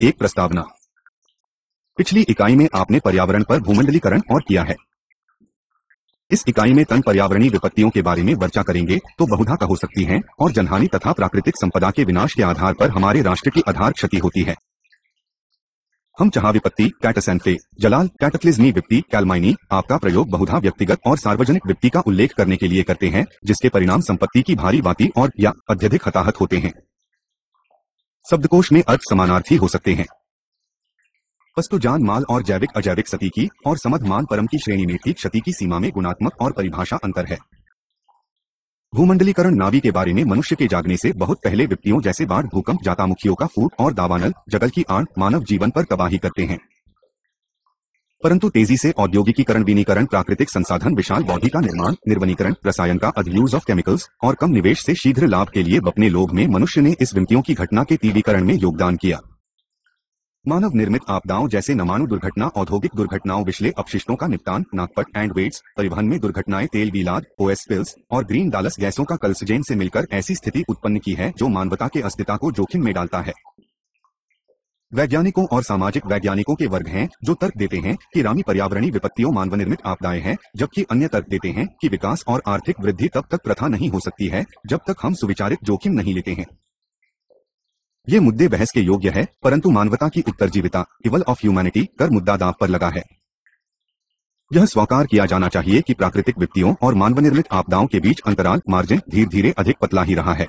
एक प्रस्तावना। पिछली इकाई में आपने पर्यावरण पर भूमंडलीकरण और किया है। इस इकाई में तन पर्यावरणीय विपत्तियों के बारे में चर्चा करेंगे तो बहुधा हो सकती हैं और जनहानि तथा प्राकृतिक संपदा के विनाश के आधार पर हमारे राष्ट्र की आधार क्षति होती है। हम चाह विपत्ति कैटास्ट्रोफे, जलाल कैटाक्लिज्मी विपत्ति कैलमाइनी आपका प्रयोग बहुधा व्यक्तिगत और सार्वजनिक विपत्ति का उल्लेख करने के लिए करते हैं जिसके परिणाम संपत्ति की भारी वाती और या अत्यधिक हताहत होते हैं। शब्दकोश में अर्थ समानार्थी हो सकते हैं। वस्तु जान माल और जैविक अजैविक क्षति की और समध मान परम की श्रेणी में थी क्षति की सीमा में गुणात्मक और परिभाषा अंतर है। भूमंडलीकरण नावी के बारे में मनुष्य के जागने से बहुत पहले विपत्तियों जैसे बाढ़, भूकंप, ज्वालामुखियों का फूट और दावानल जगल की आड़ मानव जीवन पर तबाही करते हैं। परंतु तेजी से औद्योगिकीकरण, विनीकरण, प्राकृतिक संसाधन विशाल बौद्धि का निर्माण, निर्वनीकरण, रसायन का यूज ऑफ केमिकल्स और कम निवेश से शीघ्र लाभ के लिए बपने लोभ में मनुष्य ने इस विपत्तियों की घटना के तीव्रीकरण में योगदान किया। मानव निर्मित आपदाओं जैसे नमाणु दुर्घटना, औद्योगिक दुर्घटनाओं, विषैले अपशिष्टों का निपटान, नाकपट एंड वेट्स, परिवहन में दुर्घटनाएं, तेल विलाद, ओएस स्पिल्स और ग्रीन डालस गैसों का कलसजन से मिलकर ऐसी स्थिति उत्पन्न की है जो मानवता के अस्तित्व को जोखिम में डालता है। वैज्ञानिकों और सामाजिक वैज्ञानिकों के वर्ग हैं जो तर्क देते हैं कि रामी पर्यावरणीय विपत्तियों मानव निर्मित आपदाएं हैं, जबकि अन्य तर्क देते हैं कि विकास और आर्थिक वृद्धि तब तक प्रथा नहीं हो सकती है जब तक हम सुविचारित जोखिम नहीं लेते हैं। ये मुद्दे बहस के योग्य है, परंतु मानवता की उत्तरजीविता इवल ऑफ ह्यूमैनिटी कर मुद्दा दांव पर लगा है। यह स्वीकार किया जाना चाहिए कि प्राकृतिक विपत्तियों और मानव निर्मित आपदाओं के बीच अंतराल मार्जिन धीरे धीरे अधिक पतला ही रहा है।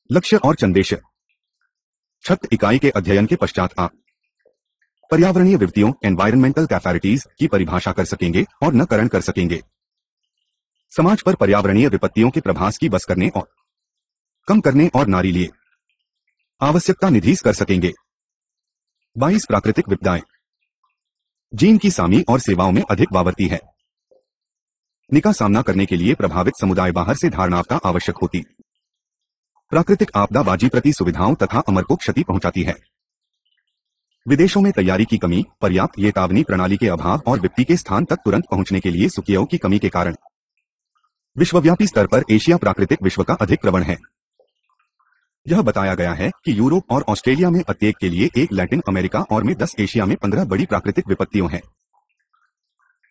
लक्ष्य और चंदेश। छठ इकाई के अध्ययन के पश्चात आप पर्यावरणीय विपत्तियों एनवायरमेंटल कैफैलिटीज की परिभाषा कर सकेंगे और न करण कर सकेंगे। समाज पर पर्यावरणीय विपत्तियों के प्रभास की बस करने और कम करने और नारी लिए आवश्यकता निधीस कर सकेंगे। 22 प्राकृतिक विपदाएं जीन की सामी और सेवाओं में अधिक वावर्ती है। निका सामना करने के लिए प्रभावित समुदाय बाहर से धारणावता आवश्यक होती। प्राकृतिक आपदा बाजी प्रति सुविधाओं तथा अमर को क्षति पहुंचाती है। विदेशों में तैयारी की कमी, पर्याप्त चेतावनी प्रणाली के अभाव और विपत्ति के स्थान तक तुरंत पहुंचने के लिए सुविधाओं की कमी के कारण विश्वव्यापी स्तर पर एशिया प्राकृतिक विश्व का अधिक प्रवण है। यह बताया गया है कि यूरोप और ऑस्ट्रेलिया में प्रत्येक के लिए एक, लैटिन अमेरिका और में 10, एशिया में 15 बड़ी प्राकृतिक विपत्तियों हैं।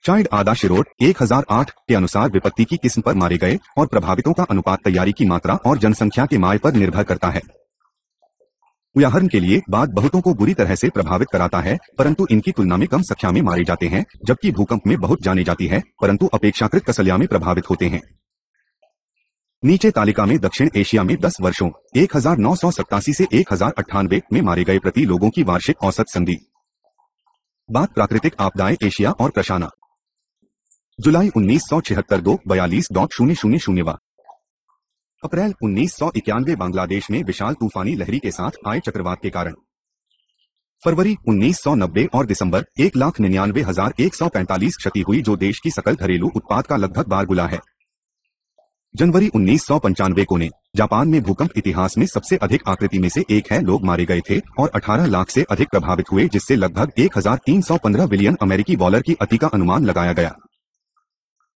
चाइल्ड आदा शिरोड 1008 के अनुसार विपत्ति की किस्म पर मारे गए और प्रभावितों का अनुपात तैयारी की मात्रा और जनसंख्या के माय पर निर्भर करता है। उदाहरण के लिए बाढ़ बहुतों को बुरी तरह से प्रभावित कराता है, परंतु इनकी तुलना में कम संख्या में मारे जाते हैं, जबकि भूकंप में बहुत जाने जाती है परंतु अपेक्षाकृत कसलिया में प्रभावित होते हैं। नीचे तालिका में दक्षिण एशिया में 10 वर्षों 1987 से 1098 में मारे गए प्रति लोगों की वार्षिक औसत संधि। बात प्राकृतिक आपदाएं एशिया और प्रशाना। जुलाई 1976 2:42.000 अप्रैल 1991 बांग्लादेश में विशाल तूफानी लहरी के साथ आए चक्रवात के कारण। फरवरी 1990 और दिसंबर 1,99,145 क्षति हुई जो देश की सकल घरेलू उत्पाद का लगभग 12 गुना है। जनवरी 1995 को ने जापान में भूकंप इतिहास में सबसे अधिक आकृति में से एक है। लोग मारे गए थे और 18 लाख से अधिक प्रभावित हुए, जिससे लगभग 1315 बिलियन अमेरिकी डॉलर की क्षति का अनुमान लगाया गया।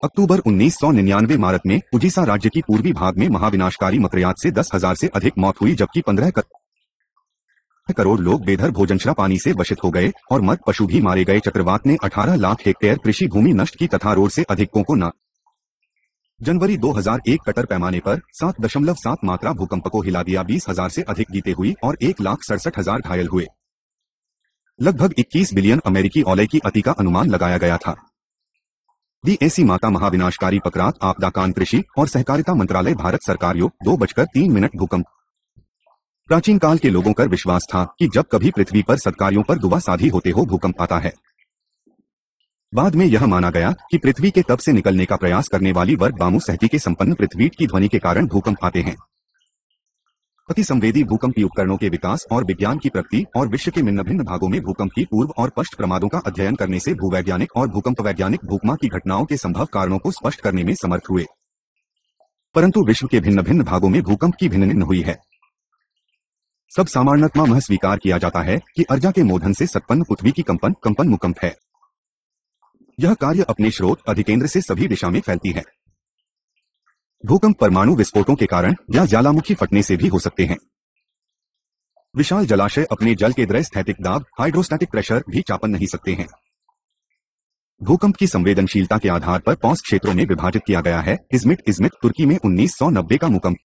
अक्टूबर 1999 भारत में उड़ीसा राज्य की पूर्वी भाग में महाविनाशकारी मकरयात से 10,000 से अधिक मौत हुई, जबकि 15 करोड़ लोग बेघर भोजनश्रा पानी से वंचित हो गए और मृत पशु भी मारे गए। चक्रवात ने 18 लाख हेक्टेयर कृषि भूमि नष्ट की तथा रोड से अधिकों को न। जनवरी 2001 कटर पैमाने पर 7.7 मात्रा भूकंप को हिला दिया। 20,000 से अधिक गीते हुई और 1,67,000 घायल हुए। लगभग 21 बिलियन अमेरिकी डॉलर की क्षति का अनुमान लगाया गया था। DAC माता महाविनाशकारी पकरात आपदा कान कृषि और सहकारिता मंत्रालय भारत सरकार 2:03 भूकंप। प्राचीन काल के लोगों का विश्वास था कि जब कभी पृथ्वी पर सत्कार्यों पर दुआ साधी होते हो भूकंप आता है। बाद में यह माना गया कि पृथ्वी के तप से निकलने का प्रयास करने वाली वर्ग बामू सहती के संपन्न पृथ्वी की ध्वनि के कारण भूकंप आते हैं। अति संवेदी भूकंपीय उपकरणों के विकास और विज्ञान की प्रगति और विश्व के भिन्न भिन्न भागों में भूकंप की पूर्व और पश्च प्रमादों का अध्ययन करने से भूवैज्ञानिक और भूकंप वैज्ञानिक भूकंप की घटनाओं के संभव कारणों को स्पष्ट करने में समर्थ हुए। परंतु विश्व के भिन्न भिन्न भागों में भूकंप की भिन्न भिन्न हुई है। सब सामान्यतः स्वीकार किया जाता है कि अर्जा के मोधन से उत्पन्न पृथ्वी की कंपन भूकंप है। यह कार्य अपने स्रोत अधिकेंद्र से सभी दिशा में फैलती है। भूकंप परमाणु विस्फोटों के कारण या ज्वालामुखी फटने से भी हो सकते हैं। विशाल जलाशय अपने जल के द्रव स्थैतिक दाब हाइड्रोस्टैटिक प्रेशर भी चापन नहीं सकते हैं। भूकंप की संवेदनशीलता के आधार पर 5 क्षेत्रों में विभाजित किया गया है। इज़मिट तुर्की में 1990 का भूकंप।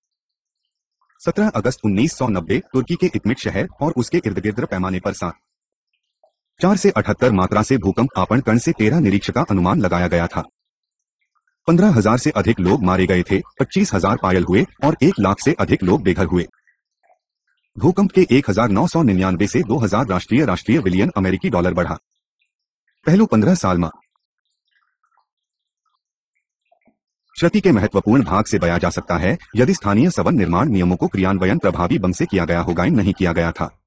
17 अगस्त 1990 तुर्की के इज़मिट शहर और उसके इर्द गिर्द पैमाने पर 4 से 78 मात्रा से भूकंप आपन कण से 13 निरीक्षक का अनुमान लगाया गया था। 15,000 से अधिक लोग मारे गए थे, 25,000 घायल हुए और 1 लाख से अधिक लोग बेघर हुए। भूकंप के 1999 से 2000 राष्ट्रीय बिलियन अमेरिकी डॉलर बढ़ा। पहलू 15 साल में क्षति के महत्वपूर्ण भाग से बया जा सकता है यदि स्थानीय सवन निर्माण नियमों को क्रियान्वयन प्रभावी ढंग से किया गया होगा नहीं किया गया था।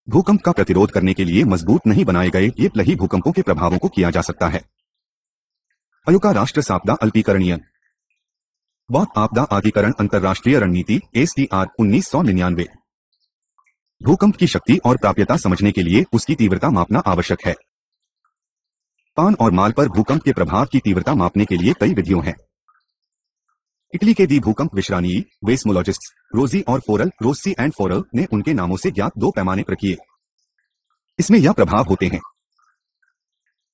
भूकंप का प्रतिरोध करने के लिए मजबूत नहीं बनाए गए ये प्लही भूकंपों के प्रभावों को किया जा सकता है। अयुका राष्ट्र आपदा अल्पीकरणीय बहुत आपदा आदिकरण अंतरराष्ट्रीय रणनीति STR 1999। भूकंप की शक्ति और प्राप्यता समझने के लिए उसकी तीव्रता मापना आवश्यक है। पान और माल पर भूकंप के प्रभाव की तीव्रता मापने के लिए कई विधियों हैं। इटली के दी भूकंप विश्रानी वेस्मोलॉजिस्ट्स रोजी और फोरल रोसी एंड फोरल ने उनके नामों से ज्ञात 2 पैमाने प्रकिए। इसमें यह प्रभाव होते हैं।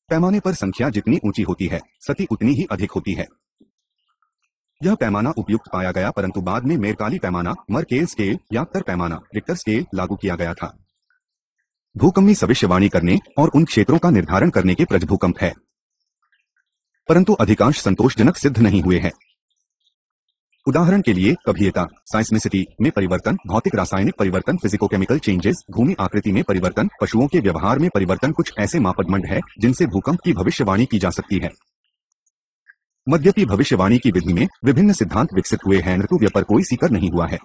पैमाने पर संख्या जितनी ऊंची होती है सती उतनी ही अधिक होती है। यह पैमाना उपयुक्त पाया गया परंतु बाद में मेरकाली पैमाना मर्केल स्केल या तर पैमाना रिक्टर स्केल लागू किया गया था। भूकंपी भविष्यवाणी करने और उन क्षेत्रों का निर्धारण करने के प्रज भूकंप है, परंतु अधिकांश संतोषजनक सिद्ध नहीं हुए हैं। उदाहरण के लिए कभीयता साइस्मिसिटी में परिवर्तन, भौतिक रासायनिक परिवर्तन, फिजिकोकेमिकल चेंजेस, भूमि आकृति में परिवर्तन, पशुओं के व्यवहार में परिवर्तन कुछ ऐसे मापदंड हैं जिनसे भूकंप की भविष्यवाणी की जा सकती है। मध्यपि भविष्यवाणी की विधि में विभिन्न सिद्धांत विकसित हुए हैं, ऋतु व्यापर कोई सीकर नहीं हुआ है।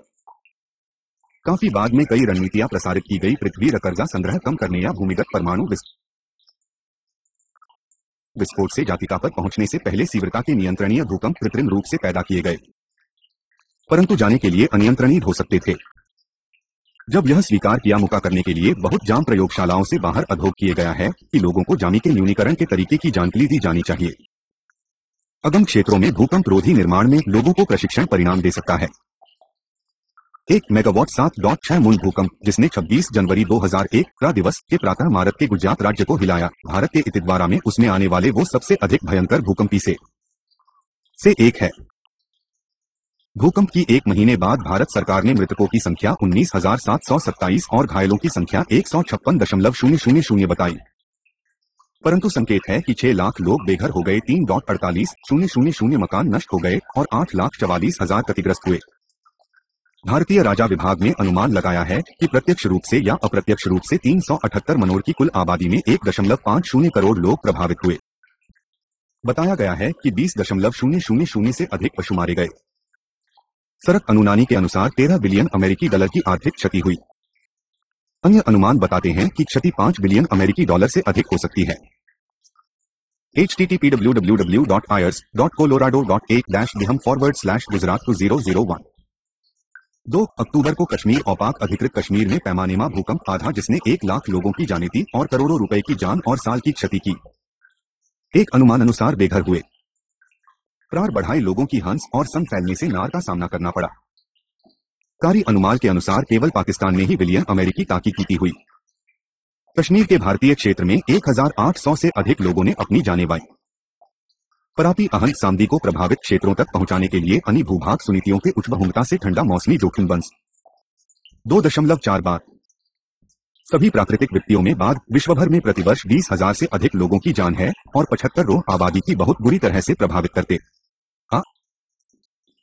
काफी बाद में कई रणनीतियां प्रसारित की गई, पृथ्वी कर्जा संग्रह कम करने या भूमिगत परमाणु विस्फोट से जातिका पर पहुंचने से पहले तीव्रता के नियंत्रणीय भूकंप कृत्रिम रूप से पैदा किए गए, परंतु जाने के लिए अनियंत्रणीय हो सकते थे। जब यह स्वीकार किया मुका करने के लिए बहुत जाम प्रयोगशालाओं से बाहर अधोग किए गया है कि लोगों को जामी के न्यूनीकरण के तरीके की जानकारी दी जानी चाहिए। अगम क्षेत्रों में भूकंप रोधी निर्माण में लोगों को प्रशिक्षण परिणाम दे सकता है। 1 मेगावाट 7.6 मूल भूकंप जिसने 26 जनवरी 2001 दिवस के प्रातः भारत के गुजरात राज्य को हिलाया, भारत के इतिद्वारा में उसमें आने वाले वो सबसे अधिक भयंकर भूकंपी से एक है। भूकंप की 1 महीने बाद भारत सरकार ने मृतकों की संख्या 19,727 और घायलों की संख्या 156.000 बताई, परंतु संकेत है कि 6 लाख लोग बेघर हो गए, 3.48,000 मकान नष्ट हो गए और 8,44,000 क्षतिग्रस्त हुए। भारतीय राजा विभाग ने अनुमान लगाया है कि प्रत्यक्ष रूप से या अप्रत्यक्ष रूप से 378 मनोर की कुल आबादी में 1.50 करोड़ लोग प्रभावित हुए। बताया गया है कि 20.000 से अधिक पशु मारे गए। सरक अनुनानी के अनुसार 13 बिलियन अमेरिकी डॉलर की आर्थिक क्षति हुई। अन्य अनुमान बताते हैं कि क्षति 5 बिलियन अमेरिकी डॉलर से अधिक हो सकती है। http://www.irs.colorado.8-biham/gujarat2001 2 अक्टूबर को कश्मीर औपाक अधिकृत कश्मीर में पैमाने में भूकंप आधा जिसने 1 लाख लोगों की जानी थी और करोड़ों रुपए की जान और साल की क्षति की। एक अनुमान अनुसार बेघर हुए, प्राण बढ़ाए लोगों की हंस और संग फैलने से नार का सामना करना पड़ा। कारी अनुमान के अनुसार केवल पाकिस्तान में ही बिलियन अमेरिकी ताकी की हुई। कश्मीर के भारतीय क्षेत्र में 1,800 से अधिक लोगों ने अपनी जानें गंवाई। परापी अहंत सामदी को प्रभावित क्षेत्रों तक पहुंचाने के लिए अनि भूभाग सुनीतियों के उच्च बहुमता से ठंडा मौसमी जोखिम बंस 2.4 बार। सभी प्राकृतिक विपत्तियों में बाद विश्वभर में प्रतिवर्ष 20,000 से अधिक लोगों की जान है और 75 आबादी की बहुत बुरी तरह से प्रभावित करते।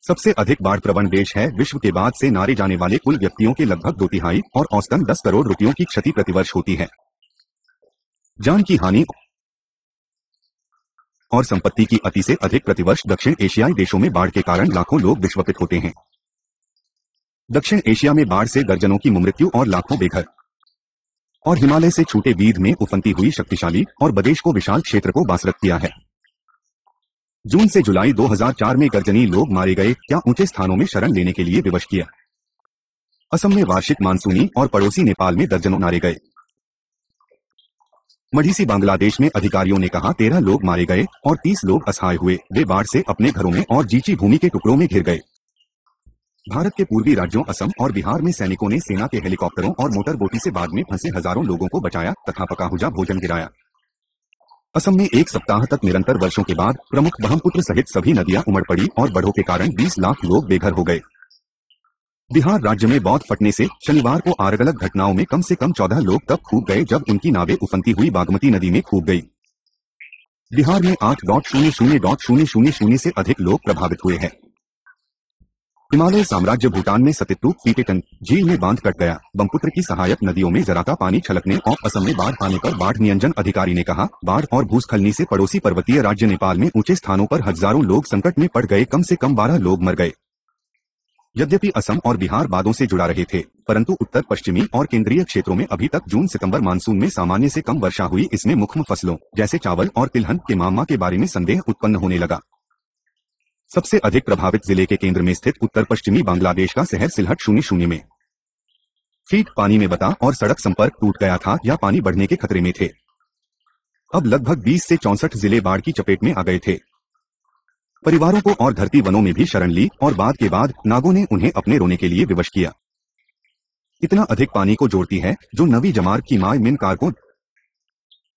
सबसे अधिक बाढ़ प्रवण देश है। विश्व के बाद से नारे जाने वाले कुल व्यक्तियों के लगभग 2/3 और औसतन 10 करोड़ रुपयों की क्षति प्रतिवर्ष होती है। जान की हानि और संपत्ति की अति से अधिक प्रतिवर्ष दक्षिण एशियाई देशों में बाढ़ के कारण लाखों लोग विस्फोपित होते हैं। दक्षिण एशिया में बाढ़ से दर्जनों की मृत्यु और लाखों बेघर। और हिमालय से छूटे बीध में उफनती हुई शक्तिशाली और बदेश को विशाल क्षेत्र को बासरत किया है। जून से जुलाई 2004 में गर्जनी लोग मारे गए या ऊंचे स्थानों में शरण लेने के लिए विवश किया। असम में वार्षिक मानसूनी और पड़ोसी नेपाल में दर्जनों मारे गए। मढ़ीसी बांग्लादेश में अधिकारियों ने कहा 13 लोग मारे गए और 30 लोग असहाय हुए। वे बाढ़ से अपने घरों में और जीची भूमि के टुकड़ों में घिर गए। भारत के पूर्वी राज्यों असम और बिहार में सैनिकों ने सेना के हेलीकॉप्टरों और मोटर बोटी से बाढ़ में फंसे हजारों लोगों को बचाया तथा पका हुआ भोजन गिराया। असम में एक सप्ताह तक निरंतर वर्षों के बाद प्रमुख ब्रह्मपुत्र सहित सभी नदियां उमड़ पड़ी और बाढ़ों के कारण 20 लाख लोग बेघर हो गए। बिहार राज्य में बौद्ध फटने से शनिवार को अलग अलग घटनाओं में कम से कम 14 लोग तब खूब गए जब उनकी नावें उफनती हुई बागमती नदी में खूब गई। बिहार में 8.00.000 से अधिक लोग प्रभावित हुए हैं। हिमालय साम्राज्य भूटान में सतितु पीटेटन झील में बांध कट गया। ब्रह्मपुत्र की सहायक नदियों में जराता पानी छलकने और असम में बाढ़ आने पर बाढ़ नियंत्रण अधिकारी ने कहा, बाढ़ और भूस्खलनी से पड़ोसी पर्वतीय राज्य नेपाल में ऊंचे स्थानों पर हजारों लोग संकट में पड़ गए। कम से कम 12 लोग मर गए। यद्यपि असम और बिहार बादों से जुड़ा रहे थे, परंतु उत्तर पश्चिमी और केंद्रीय क्षेत्रों में अभी तक जून सितंबर मानसून में सामान्य से कम वर्षा हुई। इसमें मुख्य फसलों जैसे चावल और तिलहन के मामा के बारे में संदेह उत्पन्न होने लगा। सबसे अधिक प्रभावित जिले के केंद्र में स्थित उत्तर पश्चिमी बांग्लादेश का शहर सिलहट 00 में फीट पानी में बता और सड़क संपर्क टूट गया था या पानी बढ़ने के खतरे में थे। अब लगभग 20 से 64 जिले बाढ़ की चपेट में आ गए थे। परिवारों को और धरती वनों में भी शरण ली और बाद के बाद नागों ने उन्हें अपने रोने के लिए विवश किया। इतना अधिक पानी को जोड़ती है जो नवी जमार की माय मिन कारकों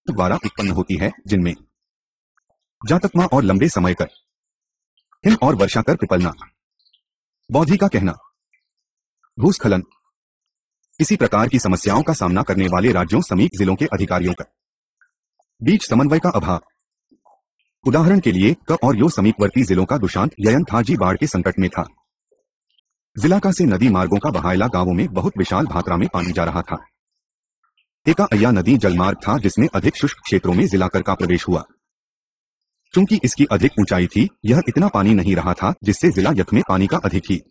द्वारा उत्पन्न होती है, जिनमें जातकमा और लंबे समय कर हिम और वर्षा कर पिपलना। बौद्धि का कहना, भूस्खलन इसी प्रकार की समस्याओं का सामना करने वाले राज्यों समेत जिलों के अधिकारियों का बीच समन्वय का अभाव। उदाहरण के लिए क और यो समीपवर्ती जिलों का दुशांत ययन थाजी बाढ़ के संकट में था। जिला का से नदी मार्गों का बहायला गांवों में बहुत विशाल मात्रा में पानी जा रहा था। एका अय्या नदी जलमार्ग था जिसमें अधिक शुष्क क्षेत्रों में जिला कर का प्रवेश हुआ। चूंकि इसकी अधिक ऊंचाई थी, यह इतना पानी नहीं रहा था जिससे जिला यथ में पानी का अधिक ही।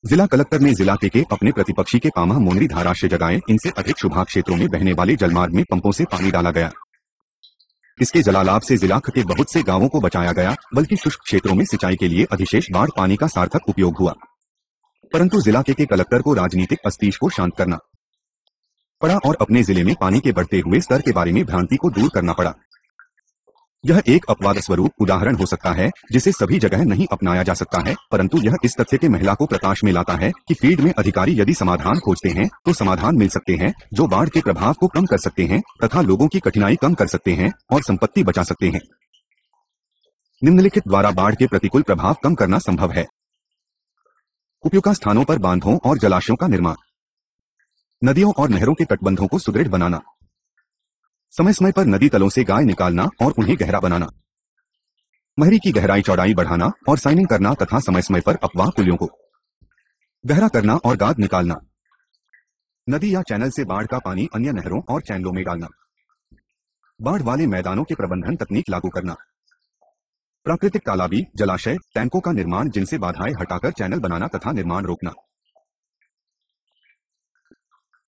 जिला कलेक्टर ने जिला के अपने प्रतिपक्षी के पामा मोनरी धाराशय जगाए। इनसे अधिक शुभा क्षेत्रों में बहने वाले जलमार्ग में पंपों से पानी डाला गया। इसके जलालाभ से जिला के बहुत से गांवों को बचाया गया, बल्कि शुष्क क्षेत्रों में सिंचाई के लिए अधिशेष बाढ़ पानी का सार्थक उपयोग हुआ। परंतु जिला के कलेक्टर को राजनीतिक अस्तीश को शांत करना पड़ा और अपने जिले में पानी के बढ़ते हुए स्तर के बारे में भ्रांति को दूर करना पड़ा। यह एक अपवाद स्वरूप उदाहरण हो सकता है जिसे सभी जगह नहीं अपनाया जा सकता है, परंतु यह इस तथ्य के महिला को प्रकाश में लाता है कि फील्ड में अधिकारी यदि समाधान खोजते हैं तो समाधान मिल सकते हैं जो बाढ़ के प्रभाव को कम कर सकते हैं तथा लोगों की कठिनाई कम कर सकते हैं और संपत्ति बचा सकते हैं। निम्नलिखित द्वारा बाढ़ के प्रतिकूल प्रभाव कम करना संभव है। उपयुक्त स्थानों पर बांधों और जलाशयों का निर्माण, नदियों और नहरों के तटबंधों को सुदृढ़ बनाना, समय समय पर नदी तलों से गाय निकालना और उन्हें गहरा बनाना, महरी की गहराई चौड़ाई बढ़ाना और साइनिंग करना तथा समय समय पर अपवाह पुलियों को गहरा करना और गाद निकालना, नदी या चैनल से बाढ़ का पानी अन्य नहरों और चैनलों में डालना, बाढ़ वाले मैदानों के प्रबंधन तकनीक लागू करना, प्राकृतिक तालाबी जलाशय टैंकों का निर्माण जिनसे बाधाएं हटाकर चैनल बनाना तथा निर्माण रोकना।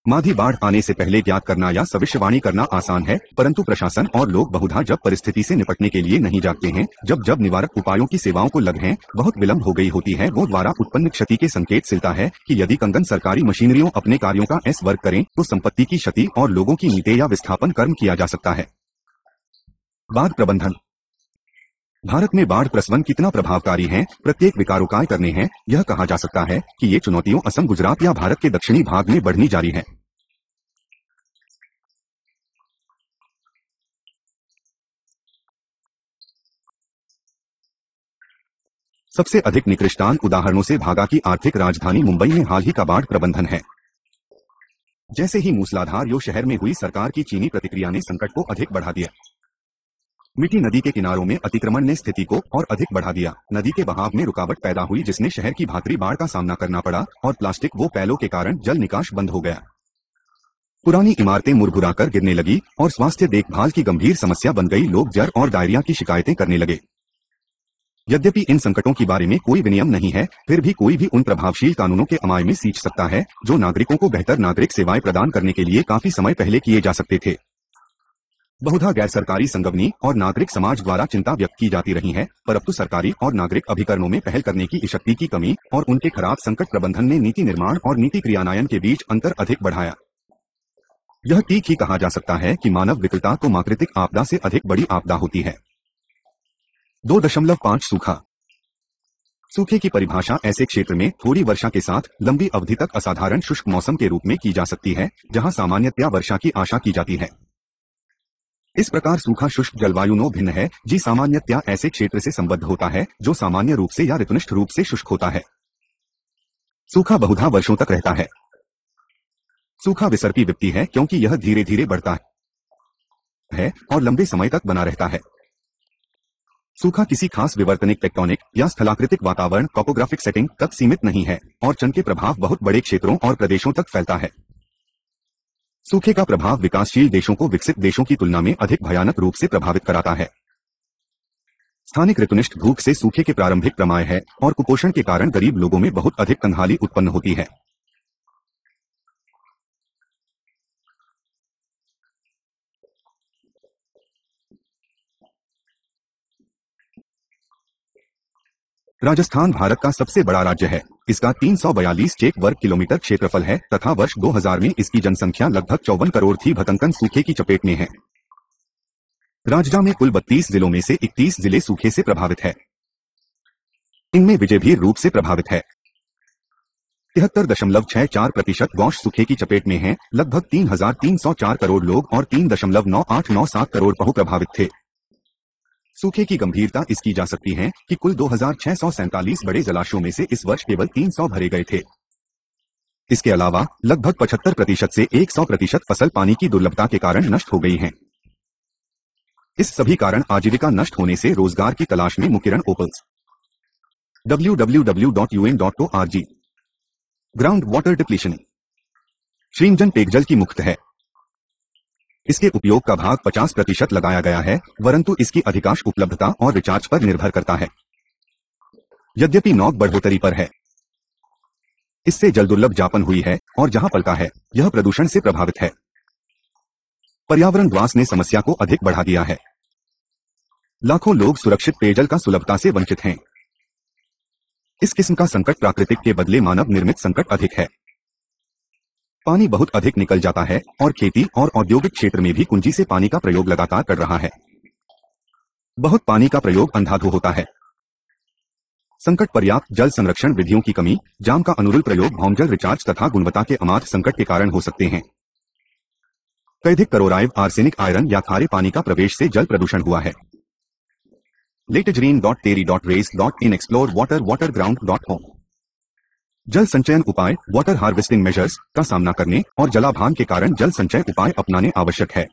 माधी बाढ़ आने से पहले ज्ञात करना या भविष्यवाणी करना आसान है, परंतु प्रशासन और लोग बहुधा जब परिस्थिति से निपटने के लिए नहीं जागते हैं, जब निवारक उपायों की सेवाओं को लग हैं बहुत विलंब हो गई होती है, वो द्वारा उत्पन्न क्षति के संकेत सिलता है कि यदि कंगन सरकारी मशीनरियों अपने कार्यों का वर्क करें तो संपत्ति की क्षति और लोगों की नीति या विस्थापन कर्म किया जा सकता है। बाढ़ प्रबंधन। भारत में बाढ़ प्रशमन कितना प्रभावकारी है, प्रत्येक विकारोपाय करने हैं। यह कहा जा सकता है कि ये चुनौतियों असम, गुजरात या भारत के दक्षिणी भाग में बढ़नी जारी है। सबसे अधिक निकृष्टान उदाहरणों से भागा की आर्थिक राजधानी मुंबई में हाल ही का बाढ़ प्रबंधन है। जैसे ही मूसलाधार यो शहर में हुई, सरकार की चीनी प्रतिक्रिया ने संकट को अधिक बढ़ा दिया। मिठी नदी के किनारों में अतिक्रमण ने स्थिति को और अधिक बढ़ा दिया। नदी के बहाव में रुकावट पैदा हुई जिसने शहर की भातरी बाढ़ का सामना करना पड़ा और प्लास्टिक वो पैलों के कारण जल निकास बंद हो गया। पुरानी इमारतें मुरझाकर गिरने लगी और स्वास्थ्य देखभाल की गंभीर समस्या बन गई। लोग जर और डायरिया की शिकायतें करने लगे। यद्यपि इन संकटों के बारे में कोई विनियम नहीं है, फिर भी कोई भी उन प्रभावशील कानूनों के अमाय में सींच सकता है जो नागरिकों को बेहतर नागरिक सेवाएं प्रदान करने के लिए काफी समय पहले किए जा सकते थे। बहुधा गैर सरकारी संगठनी और नागरिक समाज द्वारा चिंता व्यक्त की जाती रही है, परंतु सरकारी और नागरिक अभिकरणों में पहल करने की शक्ति की कमी और उनके खराब संकट प्रबंधन ने नीति निर्माण और नीति क्रियान्वयन के बीच अंतर अधिक बढ़ाया। यह ठीक ही कहा जा सकता है कि मानव विकलता तो प्राकृतिक आपदा से अधिक बड़ी आपदा होती है। 2.5 सूखा। सूखे की परिभाषा ऐसे क्षेत्र में थोड़ी वर्षा के साथ लंबी अवधि तक असाधारण शुष्क मौसम के रूप में की जा सकती है, जहां सामान्यतया वर्षा की आशा की जाती है। इस प्रकार सूखा शुष्क जलवायु भिन्न है, जी सामान्यतया ऐसे क्षेत्र से संबद्ध होता है जो सामान्य रूप से या ऋतुनिष्ठ रूप से शुष्क होता है। सूखा बहुधा वर्षों तक रहता है। सूखा विसर्पी विपत्ति है क्योंकि यह धीरे धीरे बढ़ता है और लंबे समय तक बना रहता है। सूखा किसी खास विवर्तनिक टेक्टोनिक या स्थलाकृतिक वातावरण टोपोग्राफिक सेटिंग तक सीमित नहीं है और चन के प्रभाव बहुत बड़े क्षेत्रों और प्रदेशों तक फैलता है। सूखे का प्रभाव विकासशील देशों को विकसित देशों की तुलना में अधिक भयानक रूप से प्रभावित कराता है। स्थानिक ऋतुनिष्ठ भूख से सूखे के प्रारंभिक प्रमाय है और कुपोषण के कारण गरीब लोगों में बहुत अधिक कंगाली उत्पन्न होती है। राजस्थान भारत का सबसे बड़ा राज्य है। इसका 342 चेक वर्ग किलोमीटर क्षेत्रफल है तथा वर्ष 2000 में इसकी जनसंख्या लगभग 54 करोड़ थी। भटंकन सूखे की चपेट में है। राज्य में कुल 32 जिलों में से 31 जिले सूखे से प्रभावित है। इनमें विजयभीर रूप से प्रभावित है। 73.64% गौश सूखे की चपेट में है। लगभग 3,304 करोड़ लोग और 3.9897 करोड़ पहु प्रभावित थे। सूखे की गंभीरता इसकी जा सकती है कि कुल 2,647 बड़े जलाशयों में से इस वर्ष केवल 300 भरे गए थे। इसके अलावा लगभग 75% से 100% फसल पानी की दुर्लभता के कारण नष्ट हो गई हैं। इस सभी कारण आजीविका नष्ट होने से रोजगार की तलाश में मुकिरण ओपल्स www.un.org। Ground water depletion. श्रीमजन पेयजल की मुक्त है। इसके उपयोग का भाग 50% लगाया गया है, परंतु इसकी अधिकांश उपलब्धता और रिचार्ज पर निर्भर करता है। यद्यपि नौक बढ़ोतरी पर है। इससे जल दुर्लभ जापन हुई है और जहां पलता है यह प्रदूषण से प्रभावित है। पर्यावरण ध्वंस ने समस्या को अधिक बढ़ा दिया है। लाखों लोग सुरक्षित पेयजल का सुलभता से वंचित हैं। इस किस्म का संकट प्राकृतिक के बदले मानव निर्मित संकट अधिक है। पानी बहुत अधिक निकल जाता है और खेती और औद्योगिक क्षेत्र में भी कुंजी से पानी का प्रयोग लगातार कर रहा है। बहुत पानी का प्रयोग अंधाधुंध होता है। संकट पर्याप्त जल संरक्षण विधियों की कमी, जाम का अनुरूप प्रयोग, भौमजल रिचार्ज तथा गुणवत्ता के अमात संकट के कारण हो सकते हैं। कैधिक क्लोराइड, आर्सेनिक, आयरन या खारे पानी का प्रवेश से जल प्रदूषण हुआ है। latejreen.terry.race.in explore waterground.com। जल संचयन उपाय, वाटर हार्वेस्टिंग मेजर्स का सामना करने और जलाभान के कारण जल संचय उपाय अपनाने आवश्यक है।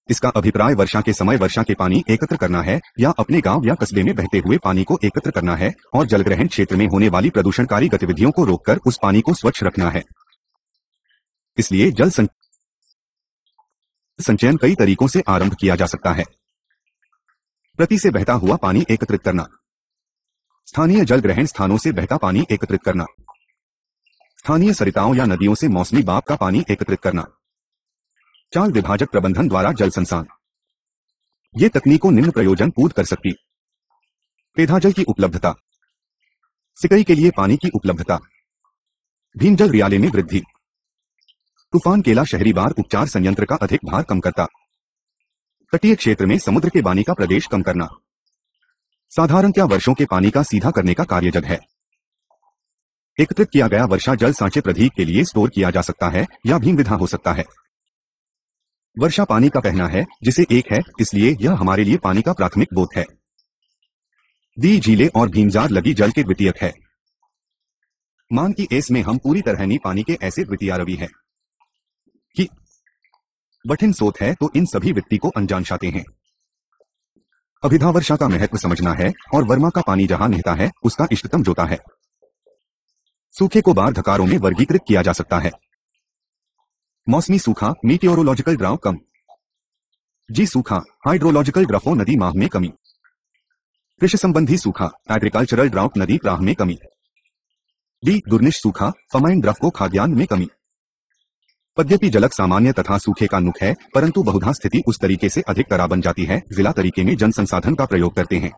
इसका अभिप्राय वर्षा के समय वर्षा के पानी एकत्र करना है या अपने गांव या कस्बे में बहते हुए पानी को एकत्र करना है और जलग्रहण क्षेत्र में होने वाली प्रदूषणकारी गतिविधियों को रोककर उस पानी को स्वच्छ रखना है। इसलिए जल संचयन कई तरीकों से आरंभ किया जा सकता है। प्रति से बहता हुआ पानी एकत्रित करना, स्थानीय जल ग्रहण स्थानों से बहता पानी एकत्रित करना, स्थानीय सरिताओं या नदियों से मौसमी बाप का पानी एकत्रित करना, चाल विभाजक प्रबंधन द्वारा जल संसाधन। ये तकनीकों निम्न प्रयोजन पूर्ण कर सकती: पेधाजल की उपलब्धता, सिंचाई के लिए पानी की उपलब्धता, भीमजल रियाले में वृद्धि, तूफान केला शहरी बाढ़ उपचार संयंत्र का अधिक भार कम करता, तटीय क्षेत्र में समुद्र के पानी का प्रवेश कम करना, साधारणतया वर्षों के पानी का सीधा करने का कार्य जग है। एकत्रित किया गया वर्षा जल सांचे प्रदीप के लिए स्टोर किया जा सकता है या भीम विधा हो सकता है। वर्षा पानी का पहना है जिसे एक है, इसलिए यह हमारे लिए पानी का प्राथमिक बोध है। दी झीले और भीमजार लगी जल के द्वितीयक है। मान की एस में हम पूरी तरह नहीं पानी के ऐसे द्वितीय रवि है कि बठिन सोत है, तो इन सभी व्यक्ति को अनजान चाहते हैं। अभिधा वर्षा का महत्व समझना है और वर्मा का पानी जहां निहता है उसका इष्टतम जोता है। सूखे को बार धकारों में वर्गीकृत किया जा सकता है। मौसमी सूखा, मीटियोरोलॉजिकल ड्राउ कम, जी सूखा, हाइड्रोलॉजिकल ड्रफो नदी माह में कमी, कृषि संबंधी सूखा, एग्रीकल्चरल ड्राउट, नदी प्रवाह में कमी। बी, दुर्निश सूखा, फमाइन ड्रफ को खाद्यान्न में कमी। पद्यपि जलक सामान्य तथा सूखे का नुक है, परंतु बहुधा स्थिति उस तरीके से अधिक तरह बन जाती है, जिला तरीके में जन संसाधन का प्रयोग करते हैं।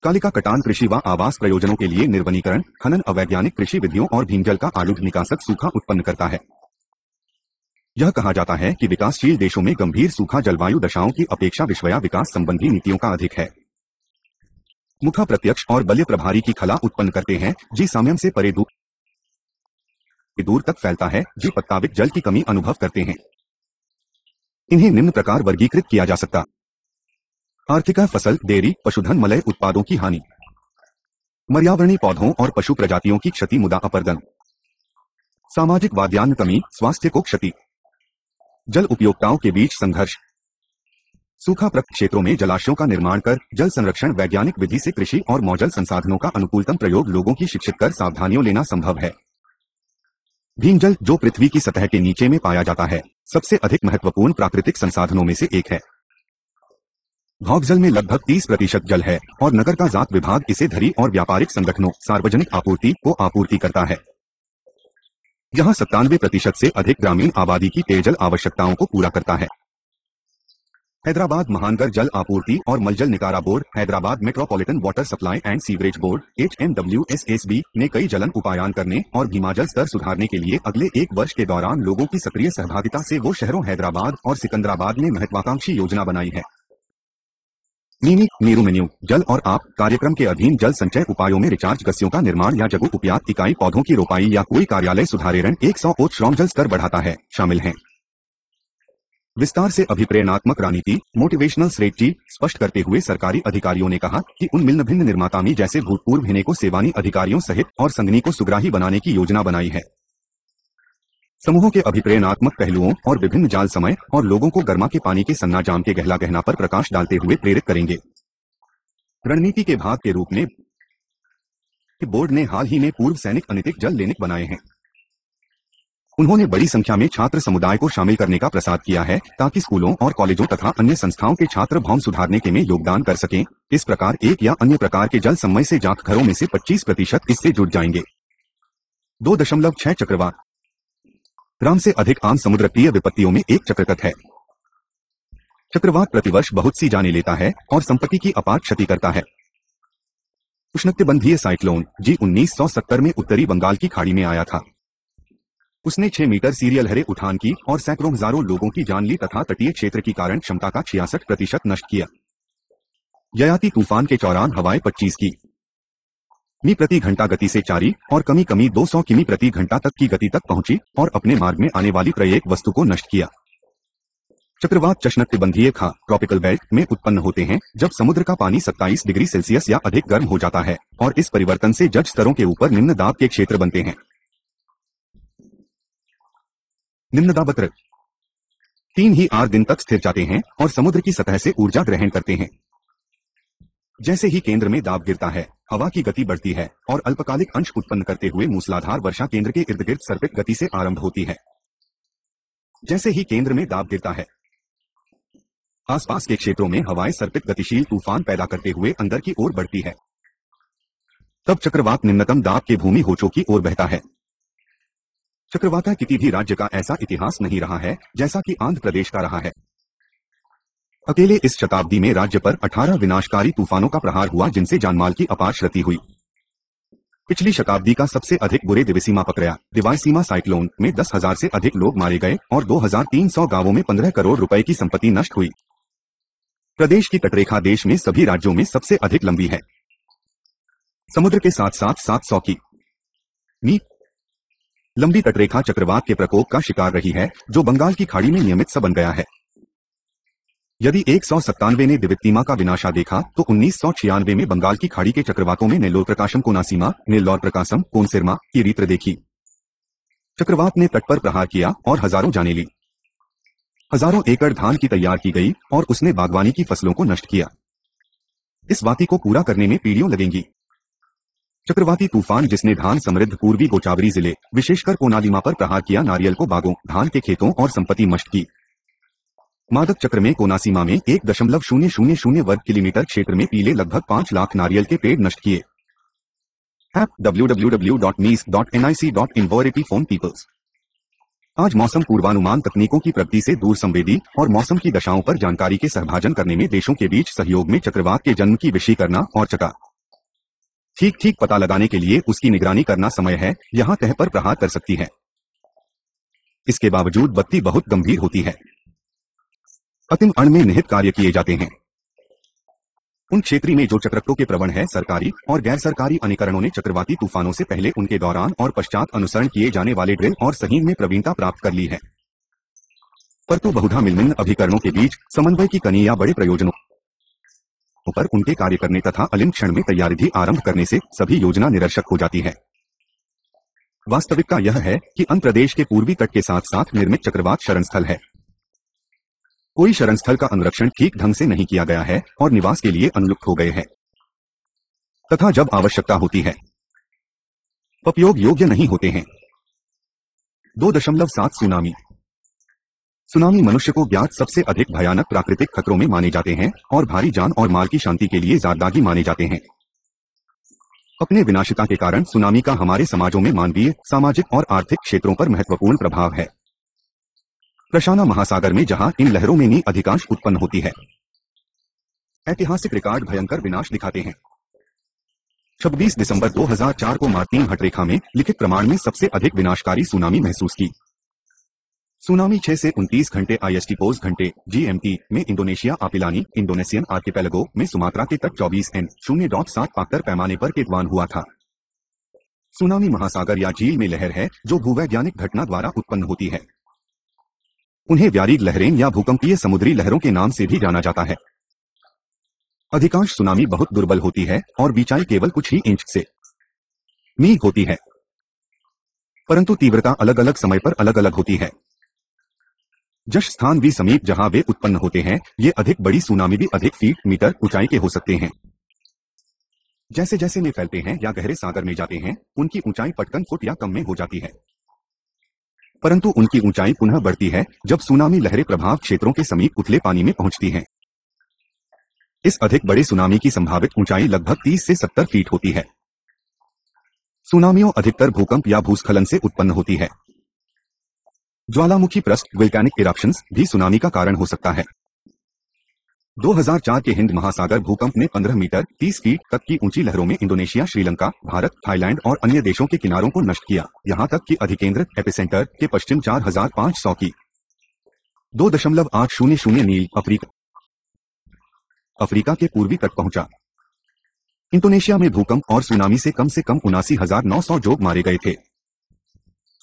कालिका कटान कृषि व आवास प्रयोजनों के लिए निर्वनीकरण, खनन, अवैज्ञानिक कृषि विधियों और भीमजल का आरूढ़ निकासक सूखा उत्पन्न करता है। यह कहा जाता है कि विकासशील देशों में गंभीर सूखा जलवायु दशाओं की अपेक्षा विश्वया विकास संबंधी नीतियों का अधिक है। मुखा प्रत्यक्ष और बल्य प्रभारी की खला उत्पन्न करते हैं, जी साम्यम से परे दूर तक फैलता है, जी पत्ताविक जल की कमी अनुभव करते हैं। इन्हें निम्न प्रकार वर्गीकृत किया जा सकता। आर्थिका फसल, डेयरी, पशुधन, मलय उत्पादों की हानि, पर्यावरणीय पौधों और पशु प्रजातियों की क्षति मुदा अपर्दन, सामाजिक वाद्यान्न कमी, स्वास्थ्य को क्षति, जल उपयोक्ताओं के बीच संघर्ष, सूखा प्रभावित क्षेत्रों में जलाशयों का निर्माण कर जल संरक्षण, वैज्ञानिक विधि से कृषि और मौजल संसाधनों का अनुकूलतम प्रयोग, लोगों की शिक्षित कर सावधानियों लेना संभव है। भीमजल, जो पृथ्वी की सतह के नीचे में पाया जाता है, सबसे अधिक महत्वपूर्ण प्राकृतिक संसाधनों में से एक है। भौगजल में लगभग 30% जल है और नगर का जात विभाग इसे धरी और व्यापारिक संगठनों, सार्वजनिक आपूर्ति को आपूर्ति करता है। यह 97% से अधिक ग्रामीण आबादी की पेयजल आवश्यकताओं को पूरा करता है। हैदराबाद महानगर जल आपूर्ति और मलजल निकारा board, Hyderabad metropolitan water supply and sewerage board HMWSSB ने कई जलन उपायन करने और भीमाजल स्तर सुधारने के लिए अगले 1 वर्ष के दौरान लोगों की सक्रिय सहभागिता से वो शहरों हैदराबाद और सिकंदराबाद में महत्वाकांक्षी योजना बनाई है। नीनी नीरू मेन्यू जल और आप कार्यक्रम के अधीन जल संचय उपायों में रिचार्ज गस्यों का निर्माण या जगु उपयात इकाई, पौधों की रोपाई या कोई कार्यालय सुधारेरण 100 ओट श्रम जल स्तर बढ़ाता है शामिल हैं। विस्तार से अभिप्रेरणात्मक रणनीति, मोटिवेशनल स्ट्रेटजी स्पष्ट करते हुए सरकारी अधिकारियों ने कहा कि उन मिन्न भिन्न निर्मातामी जैसे भूतपूर्व हिने को सेवानी अधिकारियों सहित और संगनी को सुग्राही बनाने की योजना बनाई है। समूहों के अभिप्रेरणात्मक पहलुओं और विभिन्न जाल समय और लोगों को गर्मा के पानी के सन्ना जाम के गहला गहना पर प्रकाश डालते हुए प्रेरित करेंगे। रणनीति के भाग के रूप में बोर्ड ने हाल ही में पूर्व सैनिक अनैतिक जल लेनिक बनाए हैं। उन्होंने बड़ी संख्या में छात्र समुदाय को शामिल करने का प्रसाद किया है ताकि स्कूलों और कॉलेजों तथा अन्य संस्थाओं के छात्र भौम सुधारने के में योगदान कर सकें। इस प्रकार एक या अन्य प्रकार के जल समय से जात घरों में से 25% इससे जुड़ जाएंगे। 2.6 चक्रवात ग्राम से अधिक आम समुद्रतीय विपत्तियों में एक चक्रकत है। चक्रवात प्रतिवर्ष बहुत सी जाने लेता है और संपत्ति की अपार क्षति करता है। उष्णकटिबंधीय साइक्लोन जी 1970 में उत्तरी बंगाल की खाड़ी में आया था। उसने 6 मीटर सीरियल लहरें उठान की और सैकड़ों हजारों लोगों की जान ली तथा तटीय क्षेत्र की कारण क्षमता का 66% नष्ट किया। ययाति तूफान के दौरान हवाएं 25 किमी प्रति घंटा गति से 4 और कमी 200 किमी प्रति घंटा तक की गति तक पहुंची और अपने मार्ग में आने वाली प्रत्येक वस्तु को नष्ट किया। चक्रवात उष्णकटिबंधीय खा ट्रॉपिकल बेल्ट में उत्पन्न होते हैं जब समुद्र का पानी 27 डिग्री सेल्सियस या अधिक गर्म हो जाता है और इस परिवर्तन से जल स्तरों के ऊपर निम्न दाब के क्षेत्र बनते हैं। निम्न दाब वक्र 3 ही 8 दिन तक स्थिर जाते हैं और समुद्र की सतह से ऊर्जा ग्रहण करते हैं। जैसे ही केंद्र में दाब गिरता है, हवा की गति बढ़ती है और अल्पकालिक अंश उत्पन्न करते हुए मूसलाधार वर्षा केंद्र के इर्द गिर्द सर्पित गति से आरंभ होती है। जैसे ही केंद्र में दाब गिरता है, आसपास के क्षेत्रों में हवाएं सर्पित गतिशील तूफान पैदा करते हुए अंदर की ओर बढ़ती है। तब चक्रवात निम्नतम दाब के भूमि होचों की ओर बहता है। चक्रवात का किसी भी राज्य का ऐसा इतिहास नहीं रहा है जैसा कि आंध्र प्रदेश का रहा है। अकेले इस शताब्दी में राज्य पर 18 विनाशकारी तूफानों का प्रहार हुआ जिनसे जानमाल की अपार क्षति हुई। पिछली शताब्दी का सबसे अधिक बुरे दिवसीमा पकड़या दिवाईसीमा साइक्लोन में 10,000 से अधिक लोग मारे गए और 2,300 गांवों में 15 करोड़ रुपए की संपत्ति नष्ट हुई। प्रदेश की तटरेखा देश में सभी राज्यों में सबसे अधिक लंबी है। समुद्र के साथ साथ 700 किमी लंबी तटरेखा चक्रवात के प्रकोप का शिकार रही है जो बंगाल की खाड़ी में नियमित सा बन गया है। यदि 197 ने दिवितीमा का विनाशा देखा तो 1996 में बंगाल की खाड़ी के चक्रवातों में नेल्लोर प्रकाशम कोनासीमा, नेल्लोर प्रकाशम, कोनसिरमा की रीत देखी। चक्रवात ने तट पर प्रहार किया और हजारों जानें ली। हजारों एकड़ धान की तैयार की गई और उसने बागवानी की फसलों को नष्ट किया। इस वादी को पूरा करने में पीढ़ियों लगेंगी। चक्रवाती तूफान जिसने धान समृद्ध पूर्वी गोचावरी जिले विशेषकर कोनालीमा पर प्रहार किया, नारियल को बागों, धान के खेतों और संपत्ति नष्ट की। मादक चक्र में कोनासीमा में 1.000 वर्ग किलोमीटर क्षेत्र में पीले लगभग 5 लाख नारियल के पेड़ नष्ट किए। App www.nees.nic.in Variety Phone Peoples। आज मौसम पूर्वानुमान तकनीकों की प्रगति से दूर संवेदी और मौसम की दशाओं पर जानकारी के सहभाजन करने में देशों के बीच सहयोग में चक्रवात के जन्म की विषय करना और चका ठीक पता लगाने के लिए उसकी निगरानी करना समय है, यहाँ तह पर प्रहार कर सकती है। इसके बावजूद बत्ती बहुत गंभीर होती है। अतिम अण में निहित कार्य किए जाते हैं। उन क्षेत्रों में जो चक्रवातों के प्रवण है, सरकारी और गैर सरकारी अनिकरणों ने चक्रवाती तूफानों से पहले, उनके दौरान और पश्चात अनुसरण किए जाने वाले ड्रिल और सहीन में प्रवीणता प्राप्त कर ली है। परंतु बहुधा मिलमिन अभिकरणों के बीच समन्वय की कमी या बड़े प्रयोजनों पर उनके कार्य करने तथा अलिन क्षण में तैयारी आरंभ करने से सभी योजना निरर्थक हो जाती है। वास्तविकता यह है कि आंध्र प्रदेश के पूर्वी तट के साथ साथ निर्मित चक्रवात शरणस्थल है। कोई शरणस्थल का अनुरक्षण ठीक ढंग से नहीं किया गया है और निवास के लिए अनुपयुक्त हो गए हैं तथा जब आवश्यकता होती है उपयोग योग्य नहीं होते हैं। 2.7 सुनामी। सुनामी मनुष्य को ज्ञात सबसे अधिक भयानक प्राकृतिक खतरों में माने जाते हैं और भारी जान और माल की शांति के लिए ज़ारदागी माने जाते हैं। अपने विनाशिता के कारण सुनामी का हमारे समाजों में मानवीय, सामाजिक और आर्थिक क्षेत्रों पर महत्वपूर्ण प्रभाव है। प्रशांत महासागर में जहां इन लहरों में अधिकांश उत्पन्न होती है, ऐतिहासिक रिकॉर्ड भयंकर विनाश दिखाते हैं। 26 दिसंबर 2004 को मार्टिन हटरेखा में लिखित प्रमाण में सबसे अधिक विनाशकारी सुनामी महसूस की। सुनामी 6 से 29 घंटे IST पोस्ट घंटे GMT में इंडोनेशिया आपिलानी इंडोनेशियन आर्किपेलागो में सुमात्रा के तट 24N 0.7 पाक्टर पैमाने पर केतवान हुआ था। सुनामी महासागर या झील में लहर है जो भूवैज्ञानिक घटना द्वारा उत्पन्न होती है। उन्हें व्यारीग लहरें या भूकंपीय समुद्री लहरों के नाम से भी जाना जाता है। अधिकांश सुनामी बहुत दुर्बल होती है और ऊंचाई केवल कुछ ही इंच से मी होती है, परंतु तीव्रता अलग अलग समय पर अलग अलग होती है। जिस स्थान भी समीप जहां वे उत्पन्न होते हैं, ये अधिक बड़ी सुनामी भी अधिक फीट मीटर ऊंचाई के हो सकते हैं। जैसे जैसे वे फैलते हैं या गहरे सागर में जाते हैं, उनकी ऊंचाई पटकन फुट या कम में हो जाती है, परंतु उनकी ऊंचाई पुनः बढ़ती है जब सुनामी लहरें प्रभाव क्षेत्रों के समीप उथले पानी में पहुंचती हैं। इस अधिक बड़े सुनामी की संभावित ऊंचाई लगभग 30 से 70 फीट होती है। सुनामियों अधिकतर भूकंप या भूस्खलन से उत्पन्न होती है। ज्वालामुखी पृष्ठ वोल्केनिक इरप्शंस भी सुनामी का कारण हो सकता है। 2004 के हिंद महासागर भूकंप ने 15 मीटर 30 फीट तक की ऊंची लहरों में इंडोनेशिया, श्रीलंका, भारत, थाईलैंड और अन्य देशों के किनारों को नष्ट किया, यहां तक कि अधिकेंद्रित एपिसेंटर के पश्चिम 4500 की 2.800 मील अफ्रीका के पूर्वी तक पहुंचा। इंडोनेशिया में भूकंप और सुनामी से कम 79,900 लोग मारे गए थे।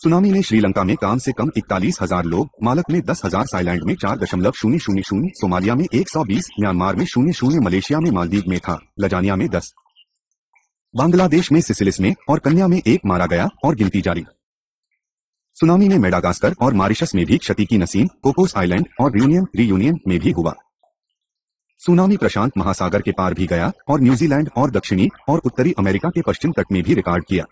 सुनामी ने श्रीलंका में कम से कम 41,000 लोग, मालक में 10,000, थाईलैंड में 4.000, सोमालिया में 120, म्यांमार में 00, मलेशिया में मालदीव में था, लजानिया में 10, बांग्लादेश में सिसिलिस में और कन्या में 1 मारा गया और गिनती जारी। सुनामी ने मेडागास्कर और मॉरिशस में भी क्षति की। नसीम, कोकोस आइलैंड और रियूनियन में भी हुआ। सुनामी प्रशांत महासागर के पार भी गया और न्यूजीलैंड और दक्षिणी और उत्तरी अमेरिका के पश्चिम तट में भी रिकॉर्ड किया।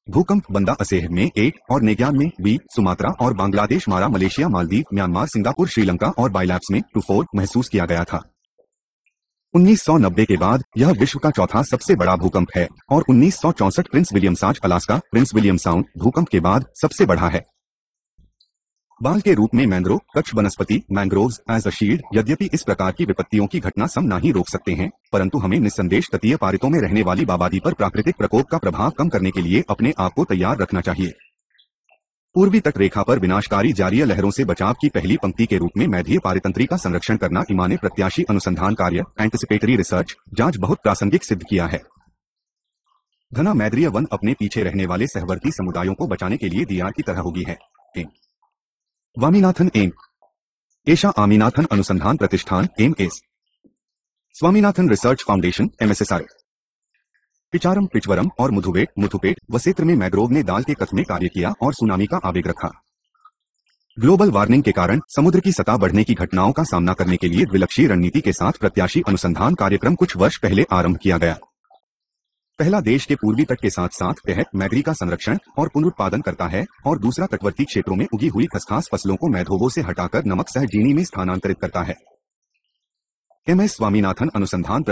भूकंप बंदा असेह में 8 और नेग्यान में 20, सुमात्रा और बांग्लादेश, मारा, Malaysia, Maldives, Myanmar, Singapore, Sri Lanka और बाइलैप्स में 2-4 महसूस किया गया था। 1990 के बाद यह विश्व का चौथा सबसे बड़ा भूकंप है और 1964 Prince William sound, Alaska, Prince William sound भूकंप के बाद सबसे बड़ा है। बाल के रूप में मैंग्रोव वृक्ष वनस्पति मैंग्रोव्स एज अ शील्ड। यद्यपि इस प्रकार की विपत्तियों की घटना सम ना ही रोक सकते हैं, परंतु हमें निस्संदेश तटीय पारितों में रहने वाली आबादी पर प्राकृतिक प्रकोप का प्रभाव कम करने के लिए अपने आप को तैयार रखना चाहिए। पूर्वी तट रेखा पर विनाशकारी जारीय लहरों से बचाव की पहली पंक्ति के रूप में मैधीय पारितंत्री का संरक्षण करना ईमाने प्रत्याशी अनुसंधान कार्य एंटिसिपेटरी रिसर्च जांच बहुत प्रासंगिक सिद्ध किया है। घना मैद्रीय वन अपने पीछे रहने वाले सहवर्ती समुदायों को बचाने के लिए दीवार की तरह होगी है। स्वामीनाथन एम एशा आमीनाथन अनुसंधान प्रतिष्ठान MS Swaminathan research foundation MSSI Pichavaram, Pichavaram और मुथुपेट व क्षेत्र में मैग्रोव ने दाल के कथ में कार्य किया और सुनामी का आवेग रखा। ग्लोबल वार्मिंग के कारण समुद्र की सतह बढ़ने की घटनाओं का सामना करने के लिए द्विलक्षीय रणनीति के साथ प्रत्याशी अनुसंधान कार्यक्रम कुछ वर्ष पहले आरंभ किया गया। पहला देश के पूर्वी तट के साथ साथ तहत मैग्री का संरक्षण और पुनरुत्पादन करता है और दूसरा तटवर्ती क्षेत्रों में उगी हुई खसखस फसलों को मैधोवों से हटाकर नमक सह चीनी में स्थानांतरित करता है। MS स्वामीनाथन अनुसंधान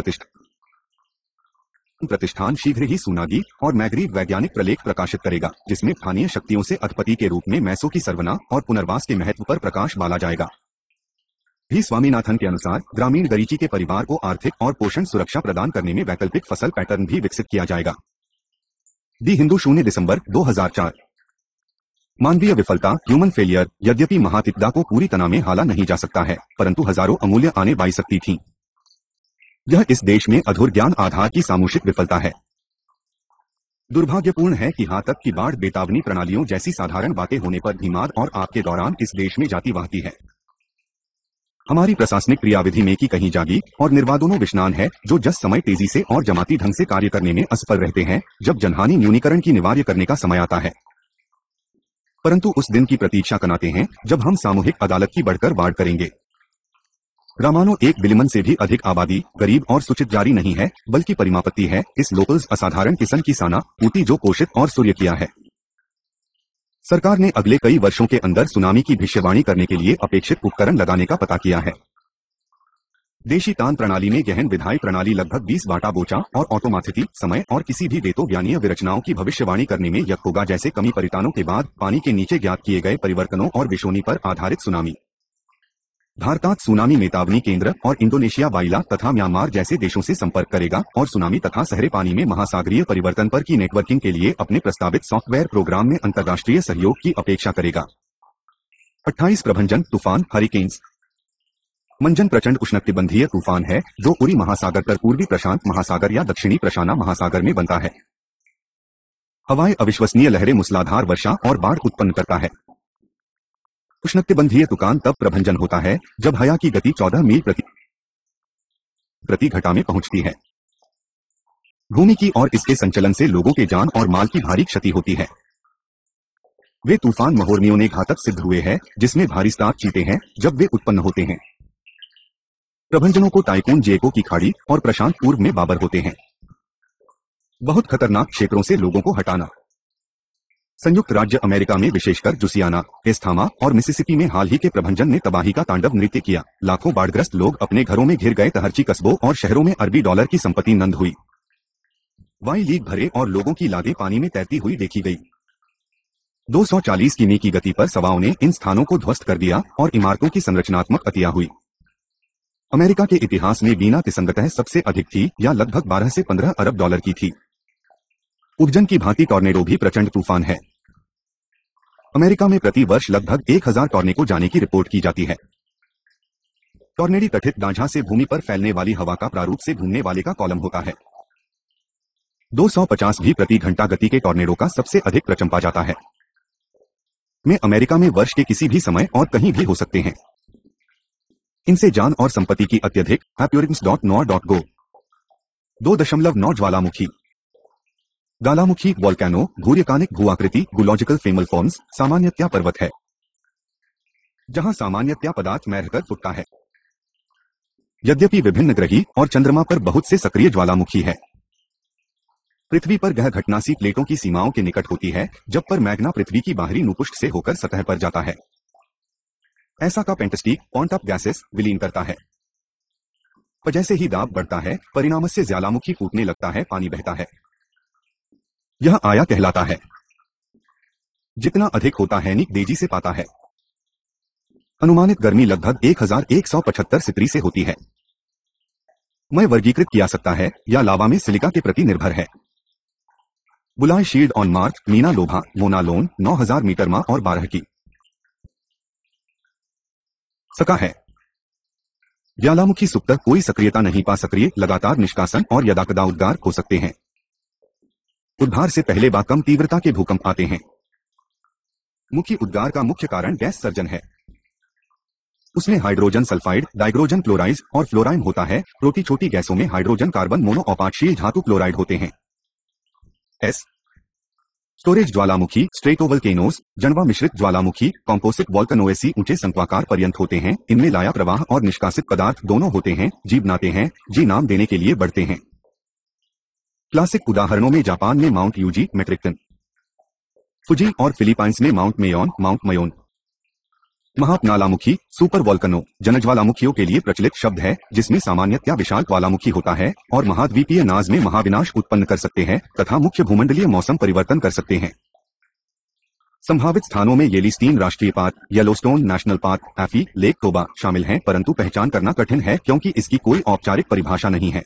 प्रतिष्ठान शीघ्र ही सुनागी और मैग्री वैज्ञानिक प्रलेख प्रकाशित करेगा, जिसमें स्थानीय शक्तियों से अधिपति के रूप में मैसों की सर्वना और पुनर्वास के महत्व पर प्रकाश डाला जाएगा। भी स्वामीनाथन के अनुसार ग्रामीण गरीची के परिवार को आर्थिक और पोषण सुरक्षा प्रदान करने में वैकल्पिक फसल पैटर्न भी विकसित किया जाएगा। दी हिंदू 0 दिसंबर 2004। मानवीय विफलता ह्यूमन फेलियर। यद्यपि महातिपदा को पूरी तरह में हाला नहीं जा सकता है, परंतु हजारों अमूल्य आने बाई सकती थी। यह इस देश में अधूर ज्ञान आधार की सामूहिक विफलता है। दुर्भाग्यपूर्ण है कि यहाँ तक कि बाढ़ बेतावनी प्रणालियों जैसी साधारण बातें होने पर भी माद और आग के दौरान इस देश में जाती बहती है। हमारी प्रशासनिक क्रियाविधि में की कहीं जागी और निर्वादों विष्णान है, जो जस समय तेजी से और जमाती ढंग से कार्य करने में असफल रहते हैं जब जनहानि न्यूनीकरण की निवार्य करने का समय आता है। परंतु उस दिन की प्रतीक्षा कराते हैं जब हम सामूहिक अदालत की बढ़कर बाढ़ करेंगे। रामानो 1 बिलियन से भी अधिक आबादी गरीब और सूचित जारी नहीं है, बल्कि परिमापत्ति है इस लोकल्स असाधारण किस्म की साना ऊटी जो पोषित और सूर्य किया है। सरकार ने अगले कई वर्षों के अंदर सुनामी की भविष्यवाणी करने के लिए अपेक्षित उपकरण लगाने का पता किया है। देशी तान प्रणाली में गहन विधायी प्रणाली लगभग 20 वाटा बोचा और ऑटोमाथिति समय और किसी भी देतो ज्ञानीय विरचनाओं की भविष्यवाणी करने में यक होगा, जैसे कमी परितानों के बाद पानी के नीचे ज्ञात किए गए परिवर्तनों और विषोनी पर आधारित सुनामी। भारतात सुनामी मेतावनी केंद्र और इंडोनेशिया वाइला तथा म्यांमार जैसे देशों से संपर्क करेगा और सुनामी तथा सहरे पानी में महासागरीय परिवर्तन पर की नेटवर्किंग के लिए अपने प्रस्तावित सॉफ्टवेयर प्रोग्राम में अंतर्राष्ट्रीय सहयोग की अपेक्षा करेगा। 28 प्रभंजन तूफान हरिकेन्स। मंजन प्रचंड उष्णकटिबंधीय तूफान है जो उरी महासागर कर पूर्वी प्रशांत महासागर या दक्षिणी प्रशांत महासागर में बनता है। हवाएं अविश्वसनीय लहरें मूसलाधार वर्षा और बाढ़ उत्पन्न करता है। उष्णकटिबंधीय तूफान तब प्रभंजन होता है जब हवा की गति 14 मील प्रति घंटा में पहुंचती है। भूमि की और इसके संचलन से लोगों के जान और माल की भारी क्षति होती है। वे तूफान महोर्मियों ने घातक सिद्ध हुए हैं, जिसमें भारी स्टार्क चीते हैं जब वे उत्पन्न होते हैं। प्रभंजनों को टाइफून जेको की खाड़ी और प्रशांत पूर्व में बाबर होते हैं। बहुत खतरनाक क्षेत्रों से लोगों को हटाना। संयुक्त राज्य अमेरिका में विशेषकर जुसियाना, एस्थामा और मिसिसिपी में हाल ही के प्रभंजन ने तबाही का तांडव नृत्य किया। लाखों बाढ़ग्रस्त लोग अपने घरों में घिर गए। तहरची कस्बों और शहरों में अरबी डॉलर की संपत्ति नंद हुई। वाई लीग भरे और लोगों की लादें पानी में तैरती हुई देखी गई। 240 किमी की गति पर सवाओं ने इन स्थानों को ध्वस्त कर दिया और इमारतों की संरचनात्मक अतिया हुई। अमेरिका के इतिहास में बिना तिसंगतः सबसे अधिक थी या लगभग 12 से 15 अरब डॉलर की थी। उर्जन की भांति टॉर्नेडो भी प्रचंड तूफान है। अमेरिका में प्रति वर्ष लगभग 1000 टॉर्नेडो जाने की रिपोर्ट की जाती है। टॉर्नेडी तटित दांझा से भूमि पर फैलने वाली हवा का प्रारूप से घूमने वाले का कॉलम होता है। 250 भी प्रति घंटा गति के टॉर्नेडो का सबसे अधिक प्रचंपा जाता है। में अमेरिका में वर्ष के किसी भी समय और कहीं भी हो सकते हैं। इनसे जान और संपत्ति की अत्यधिक appearance.nor.go 2.9 ज्वालामुखी ज्वालामुखी वोल्केनो भूर्यकानिक भूआकृति गुलॉजिकल फेमल फॉर्म्स सामान्यतया पर्वत है जहां सामान्यतया पदार्थ में रहकर फुटता है। यद्यपि विभिन्न ग्रही और चंद्रमा पर बहुत से सक्रिय ज्वालामुखी है। पृथ्वी पर गह घटनासी प्लेटों की सीमाओं के निकट होती है, जब पर मैग्ना पृथ्वी की बाहरी नुपुष्ट से होकर सतह पर जाता है। ऐसा का पेंटस्टिक पॉन्ट ऑफ गैसेस विलीन करता है। जैसे ही दाब बढ़ता है, परिणाम से ज्वालामुखी फूटने लगता है, पानी बहता है। यह आया कहलाता है। जितना अधिक होता है निक तेजी से पाता है। अनुमानित गर्मी लगभग 1175 सित्री से होती है। मैं वर्गीकृत किया सकता है या लावा में सिलिका के प्रति निर्भर है। बुलाए शील्ड ऑन मार्च मीना लोभा मोनालोन 9000 मीटर माह और 12 की सका है। ज्वालामुखी सुप्त कोई सक्रियता नहीं पा सक्रिय लगातार निष्कासन और यदाकदा उद्गार हो सकते हैं। उद्गार से पहले बा कम तीव्रता के भूकंप आते हैं। मुख्य उद्गार का मुख्य कारण गैस सर्जन है। उसमें हाइड्रोजन सल्फाइड डाइग्रोजन क्लोराइड और फ्लोराइन होता है। छोटी छोटी गैसों में हाइड्रोजन कार्बन मोनोऑपाक्षीय धातु क्लोराइड होते हैं। स्टोरेज ज्वालामुखी स्ट्रेटोवल्केनोस जनवा मिश्रित ज्वालामुखी कॉम्पोसिट वॉल्कनोएसी ऊंचे संक्वाकार पर्यंत होते हैं। इनमें लाया प्रवाह और निष्कासित पदार्थ दोनों होते हैं। जी बनाते हैं, जी नाम देने के लिए बढ़ते हैं। क्लासिक उदाहरणों में जापान में माउंट यूजी मैट्रिक्टन, फुजी और फिलीपाइंस में माउंट मेयोन माउंट मयोन। महाज्वालामुखी सुपर वोल्केनो जनज्वालामुखियों के लिए प्रचलित शब्द है, जिसमें सामान्यतया विशाल ज्वालामुखी होता है और महाद्वीपीय नाज में महाविनाश उत्पन्न कर सकते हैं तथा मुख्य भूमंडलीय मौसम परिवर्तन कर सकते हैं। संभावित स्थानों में येलीस्टीन राष्ट्रीय पार्क, येलोस्टोन नेशनल पार्क, एफी, लेक टोबा शामिल हैं, परंतु पहचान करना कठिन है क्योंकि इसकी कोई औपचारिक परिभाषा नहीं है।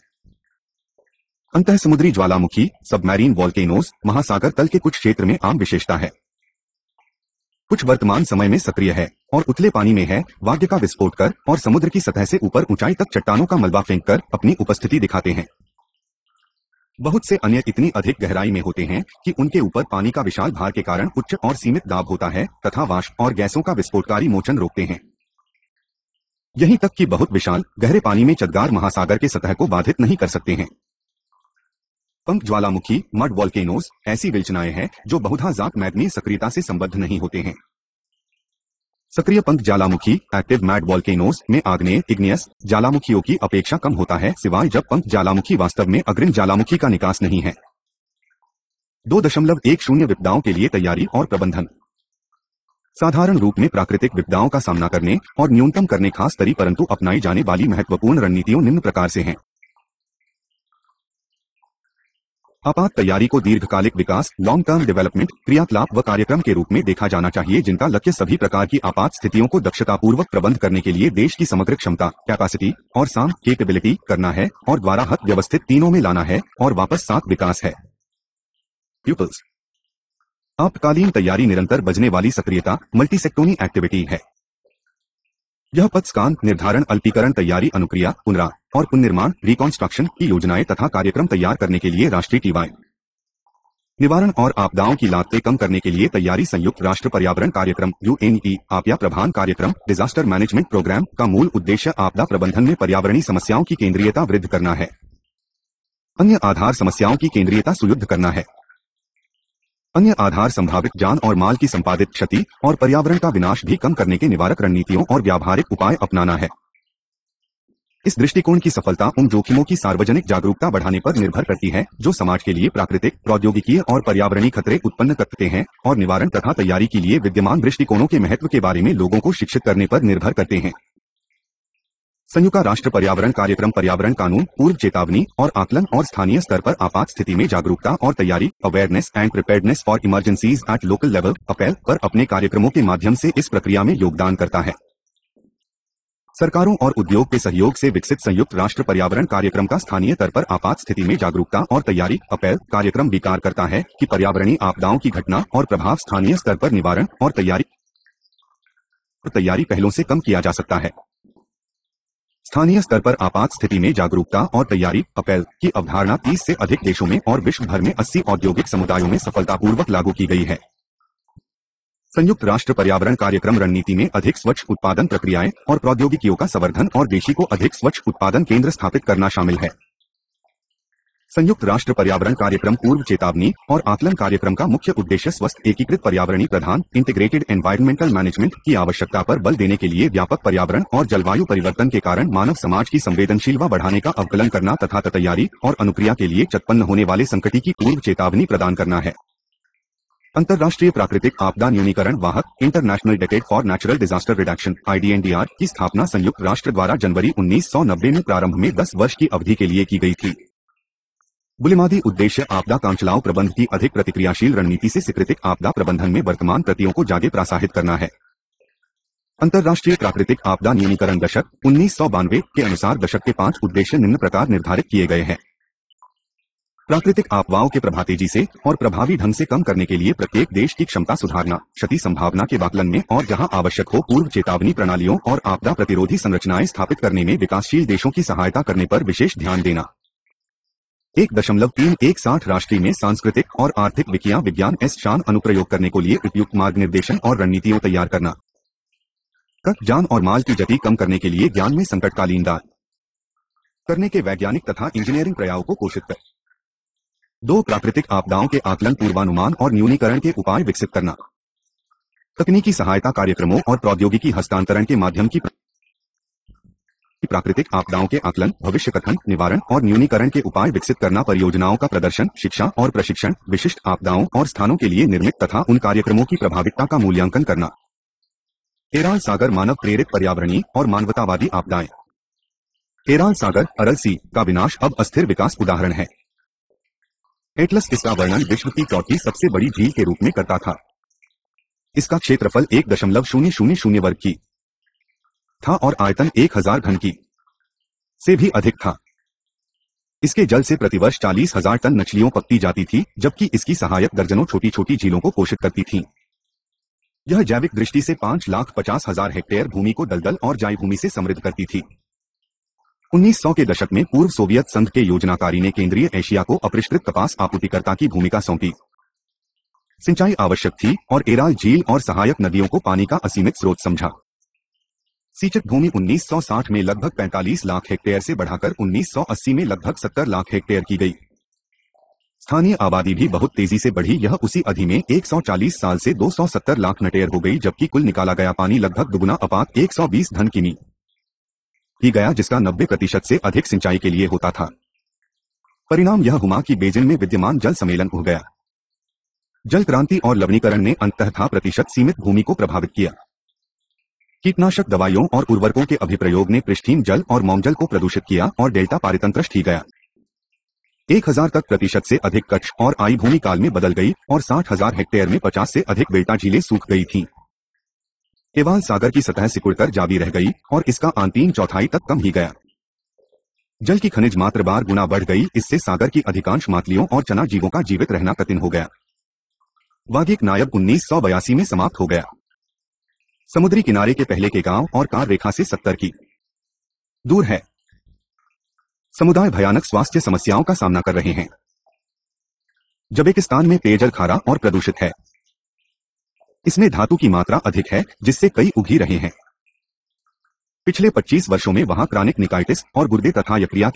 अंतःसमुद्री ज्वालामुखी सबमरीन वोल्केनोज महासागर तल के कुछ क्षेत्र में आम विशेषता है। कुछ वर्तमान समय में सक्रिय है और उथले पानी में है, वाद्य का विस्फोट कर और समुद्र की सतह से ऊपर ऊंचाई तक चट्टानों का मलबा फेंक कर अपनी उपस्थिति दिखाते हैं। बहुत से अन्य इतनी अधिक गहराई में होते हैं कि उनके ऊपर पानी का विशाल भार के कारण उच्च और सीमित दाब होता है तथा वाष्प और गैसों का विस्फोटकारी मोचन रोकते हैं। यहीं तक कि बहुत विशाल गहरे पानी में चटगार महासागर के सतह को बाधित नहीं कर सकते हैं। पंख ज्वालामुखी मड वोल्केनोज ऐसी विरचनाएं हैं जो बहुधा जात मैग्नी सक्रियता से संबद्ध नहीं होते हैं। सक्रिय पंख ज्वालामुखी एक्टिव मैड वोल्केनोज में आग्नेय इग्नियस ज्वालामुखियों की अपेक्षा कम होता है, सिवाय जब पंख ज्वालामुखी वास्तव में अग्रिम ज्वालामुखी का निकास नहीं है। 2.10 विपदाओं के लिए तैयारी और प्रबंधन। साधारण रूप में प्राकृतिक विपदाओं का सामना करने और न्यूनतम करने खास तरी परंतु अपनाई जाने वाली महत्वपूर्ण रणनीतियों निम्न प्रकार से हैं। आपात तैयारी को दीर्घकालिक विकास लॉन्ग टर्म डेवलपमेंट क्रियाकलाप व कार्यक्रम के रूप में देखा जाना चाहिए, जिनका लक्ष्य सभी प्रकार की आपात स्थितियों को दक्षतापूर्वक प्रबंध करने के लिए देश की समग्र क्षमता कैपेसिटी और साम कैपेबिलिटी करना है और द्वारा हत व्यवस्थित तीनों में लाना है और वापस 7 विकास है। प्यूपल्स आपातकालीन तैयारी निरंतर बजने वाली सक्रियता मल्टीसेक्टोनी एक्टिविटी है। यह पथस्कान निर्धारण अल्पीकरण तैयारी अनुक्रिया पुनरा और पुनर्निर्माण रिकॉन्स्ट्रक्शन की योजनाएं तथा कार्यक्रम तैयार करने के लिए राष्ट्रीय टीवाई निवारण और आपदाओं की लागतें कम करने के लिए तैयारी संयुक्त राष्ट्र पर्यावरण कार्यक्रम यूएनई आपदा प्रबंधन कार्यक्रम डिजास्टर मैनेजमेंट प्रोग्राम का मूल उद्देश्य आपदा प्रबंधन में पर्यावरणीय समस्याओं की केंद्रीयता वृद्धि करना है। अन्य आधार समस्याओं की केंद्रीयता सुयुद्ध करना है। अन्य आधार संभावित जान और माल की संपादित क्षति और पर्यावरण का विनाश भी कम करने के निवारक रणनीतियों और व्यावहारिक उपाय अपनाना है। इस दृष्टिकोण की सफलता उन जोखिमों की सार्वजनिक जागरूकता बढ़ाने पर निर्भर करती है जो समाज के लिए प्राकृतिक प्रौद्योगिकीय और पर्यावरणीय खतरे उत्पन्न करते हैं और निवारण तथा तैयारी के लिए विद्यमान दृष्टिकोणों के महत्व के बारे में लोगों को शिक्षित करने पर निर्भर करते हैं। संयुक्त राष्ट्र पर्यावरण कार्यक्रम पर्यावरण कानून पूर्व चेतावनी और आकलन और स्थानीय स्तर पर आपात स्थिति में जागरूकता और तैयारी awareness and preparedness for emergencies at local level appeal पर अपने कार्यक्रमों के माध्यम से इस प्रक्रिया में योगदान करता है। सरकारों और उद्योग के सहयोग से विकसित संयुक्त राष्ट्र पर्यावरण कार्यक्रम का स्थानीय स्तर पर आपात स्थिति में जागरूकता और तैयारी अपील कार्यक्रम विकार करता है कि पर्यावरणीय आपदाओं की घटना और प्रभाव स्थानीय स्तर पर निवारण और तैयारी पहलों से कम किया जा सकता है। स्थानीय स्तर पर आपात स्थिति में जागरूकता और तैयारी अपील की अवधारणा 30 से अधिक देशों में और विश्व भर में 80 औद्योगिक समुदायों में सफलतापूर्वक लागू की गई है। संयुक्त राष्ट्र पर्यावरण कार्यक्रम रणनीति में अधिक स्वच्छ उत्पादन प्रक्रियाएं और प्रौद्योगिकियों का संवर्धन और देशी को अधिक स्वच्छ उत्पादन केंद्र स्थापित करना शामिल है। संयुक्त राष्ट्र पर्यावरण कार्यक्रम पूर्व चेतावनी और आकलन कार्यक्रम का मुख्य उद्देश्य स्वस्थ एकीकृत पर्यावरणीय प्रधान इंटीग्रेटेड एनवायरमेंटल मैनेजमेंट की आवश्यकता पर बल देने के लिए व्यापक पर्यावरण और जलवायु परिवर्तन के कारण मानव समाज की संवेदनशीलता बढ़ाने का अवकलन करना तथा तैयारी और अनुक्रिया के लिए उत्पन्न होने वाले संकट की पूर्व चेतावनी प्रदान करना है। अंतर्राष्ट्रीय प्राकृतिक आपदा न्यूनीकरण वाहक international decade for natural disaster reduction IDNDR की स्थापना संयुक्त राष्ट्र द्वारा जनवरी 1990 में प्रारंभ में 10 वर्ष की अवधि के लिए की गई थी। बुनियादी उद्देश्य आपदा कांचलाओं प्रबंध की अधिक प्रतिक्रियाशील रणनीति से प्राकृतिक आपदा प्रबंधन में वर्तमान प्रतियों को जागे प्रोत्साहित करना है। अंतर्राष्ट्रीय प्राकृतिक आपदा न्यूनीकरण दशक 1992 के अनुसार दशक के 5 उद्देश्य निम्न प्रकार निर्धारित किए गए हैं। प्राकृतिक आपदाओं के प्रभाव तेजी से और प्रभावी ढंग से कम करने के लिए प्रत्येक देश की क्षमता सुधारना, क्षति संभावना के आकलन में और जहां आवश्यक हो पूर्व चेतावनी प्रणालियों और आपदा प्रतिरोधी संरचनाएं स्थापित करने में विकासशील देशों की सहायता करने पर विशेष ध्यान देना। 1.360 राष्ट्रीय में सांस्कृतिक और आर्थिक विज्ञान शान अनुप्रयोग करने को लिए उपयुक्त मार्ग निर्देशन और रणनीतियों तैयार करना। जान और माल की क्षति कम करने के लिए ज्ञान में संकटकालीन दान करने के वैज्ञानिक तथा इंजीनियरिंग प्रयासों को पोषित कर 2 प्राकृतिक आपदाओं के आकलन पूर्वानुमान और न्यूनीकरण के उपाय विकसित करना। तकनीकी सहायता कार्यक्रमों और प्रौद्योगिकी हस्तांतरण के माध्यम की प्राकृतिक आपदाओं के आकलन, भविष्य कथन, निवारण और न्यूनीकरण के उपाय विकसित करना, परियोजनाओं का प्रदर्शन, शिक्षा और प्रशिक्षण, विशिष्ट आपदाओं और स्थानों के लिए निर्मित तथा उन कार्यक्रमों की प्रभाविता का मूल्यांकन करना। एराल सागर मानव प्रेरित पर्यावरणीय और मानवतावादी आपदाएं। एराल सागर अरल सी का विनाश अब अस्थिर विकास उदाहरण है। एटलस इसका वर्णन विश्व की चौथी सबसे बड़ी झील के रूप में करता था। इसका क्षेत्रफल 1.000 वर्ग की था और आयतन 1000 घन की से भी अधिक था। इसके जल से प्रतिवर्ष 40,000 टन मछलियों पकती जाती थी, जबकि इसकी सहायक दर्जनों छोटी छोटी झीलों को पोषित करती थीं। यह जैविक दृष्टि से 5,50,000 हेक्टेयर भूमि को दलदल और जाई भूमि से समृद्ध करती थी। 1900 के दशक में पूर्व सोवियत संघ के योजनाकारी ने केंद्रीय एशिया को अपरिष्कृत कपास आपूर्तिकर्ता की भूमिका सौंपी। सिंचाई आवश्यक थी और एराल झील और सहायक नदियों को पानी का असीमित स्रोत समझा। सिंचित भूमि 1960 में लगभग 45 लाख हेक्टेयर से बढ़ाकर 1980 में लगभग 70 लाख हेक्टेयर की गई। स्थानीय आबादी भी बहुत तेजी से बढ़ी। यह उसी अवधि में 140 साल से 270 लाख हेक्टेयर हो गई, जबकि कुल निकाला गया पानी लगभग दुगुना अपात 120 घन किमी ही गया, जिसका 90% से अधिक सिंचाई के लिए होता था। परिणाम यह हुआ कि बेजिंग में विद्यमान जल सम्मेलन उग गया। जल क्रांति और लवणीकरण ने अंततः प्रतिशत सीमित भूमि को प्रभावित किया। कीटनाशक दवाइयों और उर्वरकों के अभिप्रयोग ने पृष्ठीन जल और मौमजल को प्रदूषित किया और डेल्टा पारितंत्र ही गया। 1000 तक प्रतिशत से अधिक कच्छ और आई भूमि काल में बदल गई और 60,000 हेक्टेयर में 50 से अधिक बेल्टा झीलें सूख गई थीं। एराल सागर की सतह सिकुड़कर जावी रह गई और इसका आन 3/4 तक कम ही गया। जल की खनिज मात्रा बार गुना बढ़ गई। इससे सागर की अधिकांश मातलियों और चना जीवों का जीवित रहना कठिन हो गया। वागिक नायब 1982 में समाप्त हो गया। समुद्री किनारे के पहले के गांव और कार रेखा से 70 की दूर है। समुदाय भयानक स्वास्थ्य समस्याओं का सामना कर रहे हैं। जबेकिस्तान में पेयजल खारा और प्रदूषित है। इसमें धातु की मात्रा अधिक है, जिससे कई उगी रहे हैं। पिछले 25 वर्षों में वहां क्रॉनिक निकाइटिस और गुर्दे तथा यकृत के